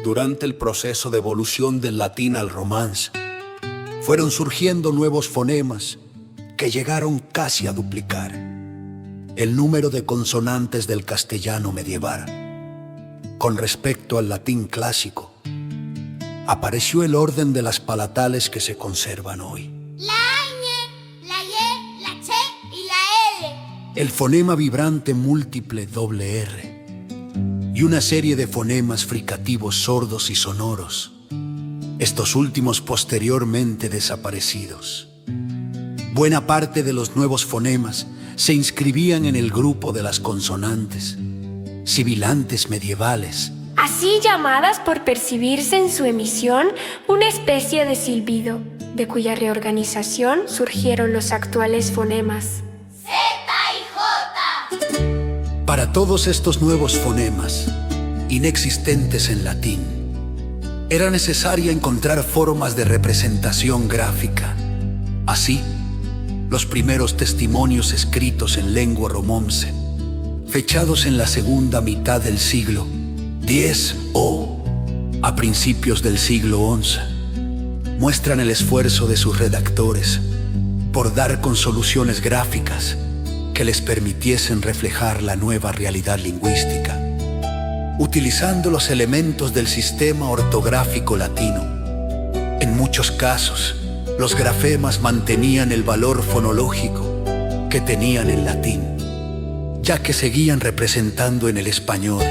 Durante el proceso de evolución del latín al romance, fueron surgiendo nuevos fonemas que llegaron casi a duplicar el número de consonantes del castellano medieval. Con respecto al latín clásico, apareció el orden de las palatales que se conservan hoy. La ñ, la y, la ch y la l. El fonema vibrante múltiple doble R y una serie de fonemas fricativos sordos y sonoros, estos últimos posteriormente desaparecidos. Buena parte de los nuevos fonemas se inscribían en el grupo de las consonantes sibilantes medievales, así llamadas por percibirse en su emisión una especie de silbido, de cuya reorganización surgieron los actuales fonemas. Z y J. Para todos estos nuevos fonemas, inexistentes en latín, era necesaria encontrar formas de representación gráfica. Así, los primeros testimonios escritos en lengua romance, fechados en la segunda mitad del siglo X o a principios del siglo XI, muestran el esfuerzo de sus redactores por dar con soluciones gráficas que les permitiesen reflejar la nueva realidad lingüística, utilizando los elementos del sistema ortográfico latino. En muchos casos, los grafemas mantenían el valor fonológico que tenían en latín, ya que seguían representando en el español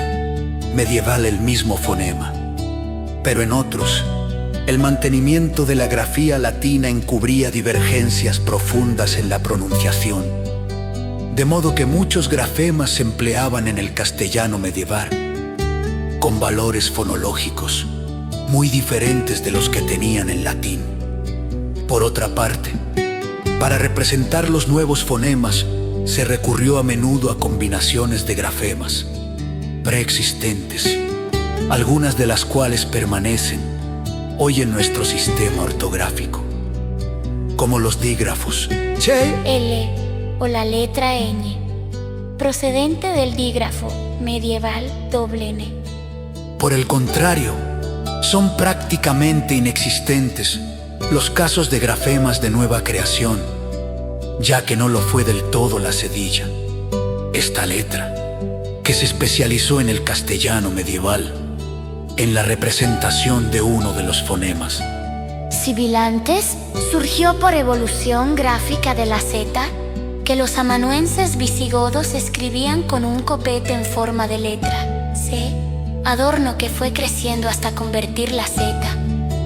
medieval el mismo fonema. Pero en otros, el mantenimiento de la grafía latina encubría divergencias profundas en la pronunciación, de modo que muchos grafemas se empleaban en el castellano medieval, con valores fonológicos muy diferentes de los que tenían en latín. Por otra parte, para representar los nuevos fonemas, se recurrió a menudo a combinaciones de grafemas preexistentes, algunas de las cuales permanecen hoy en nuestro sistema ortográfico, como los dígrafos che, L o la letra ñ, procedente del dígrafo medieval doble n. Por el contrario, son prácticamente inexistentes los casos de grafemas de nueva creación, ya que no lo fue del todo la cedilla, esta letra, que se especializó en el castellano medieval, en la representación de uno de los fonemas. Sibilantes surgió por evolución gráfica de la Z, que los amanuenses visigodos escribían con un copete en forma de letra, C, adorno que fue creciendo hasta convertir la Z,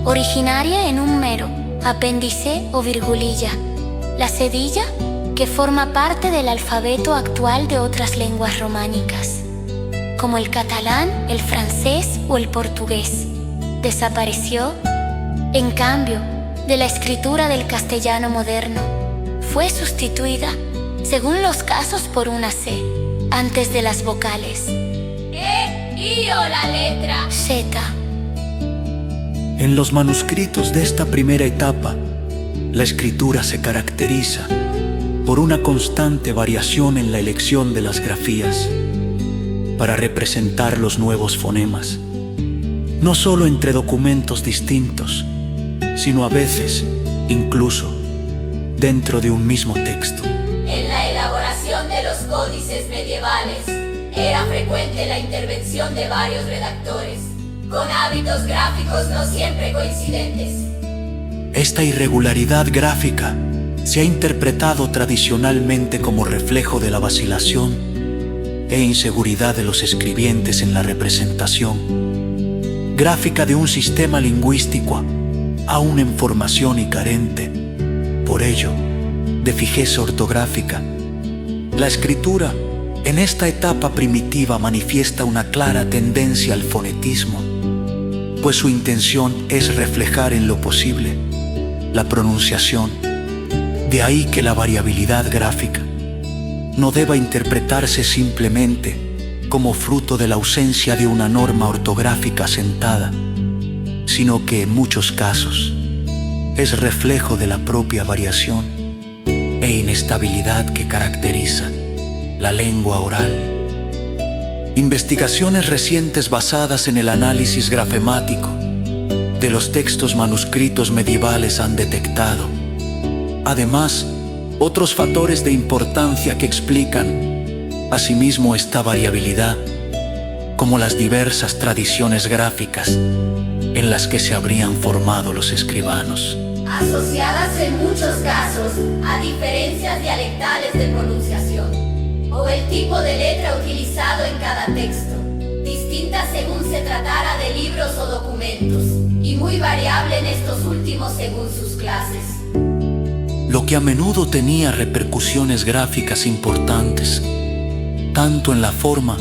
originaria en un mero apéndice o virgulilla, la cedilla, que forma parte del alfabeto actual de otras lenguas románicas, como el catalán, el francés o el portugués. Desapareció, en cambio, de la escritura del castellano moderno. Fue sustituida, según los casos, por una C, antes de las vocales E, I o la letra Z. En los manuscritos de esta primera etapa, la escritura se caracteriza por una constante variación en la elección de las grafías para representar los nuevos fonemas, no solo entre documentos distintos, sino a veces, incluso, dentro de un mismo texto. En la elaboración de los códices medievales, era frecuente la intervención de varios redactores, con hábitos gráficos no siempre coincidentes. Esta irregularidad gráfica se ha interpretado tradicionalmente como reflejo de la vacilación e inseguridad de los escribientes en la representación gráfica de un sistema lingüístico aún en formación y carente, por ello, de fijeza ortográfica. La escritura en esta etapa primitiva manifiesta una clara tendencia al fonetismo, pues su intención es reflejar en lo posible la pronunciación. De ahí que la variabilidad gráfica no deba interpretarse simplemente como fruto de la ausencia de una norma ortográfica asentada, sino que en muchos casos es reflejo de la propia variación e inestabilidad que caracteriza la lengua oral. Investigaciones recientes basadas en el análisis grafemático de los textos manuscritos medievales han detectado, además, otros factores de importancia que explican, asimismo, esta variabilidad, como las diversas tradiciones gráficas en las que se habrían formado los escribanos, asociadas en muchos casos a diferencias dialectales de pronunciación, o el tipo de letra utilizado en cada texto, distinta según se tratara de libros o documentos, y muy variable en estos últimos según sus clases. Lo que a menudo tenía repercusiones gráficas importantes, tanto en la forma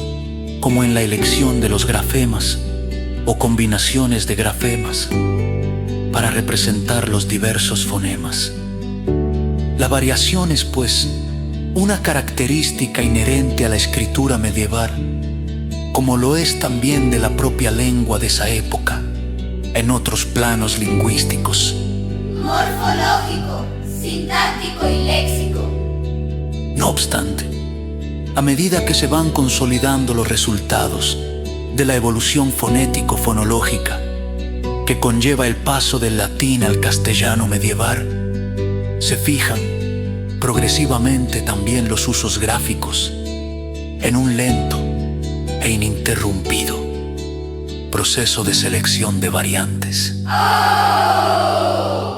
como en la elección de los grafemas o combinaciones de grafemas para representar los diversos fonemas. La variación es, pues, una característica inherente a la escritura medieval, como lo es también de la propia lengua de esa época, en otros planos lingüísticos, morfológico, sintáctico y léxico. No obstante, a medida que se van consolidando los resultados de la evolución fonético-fonológica que conlleva el paso del latín al castellano medieval, se fijan progresivamente también los usos gráficos en un lento e ininterrumpido proceso de selección de variantes. ¡Oh!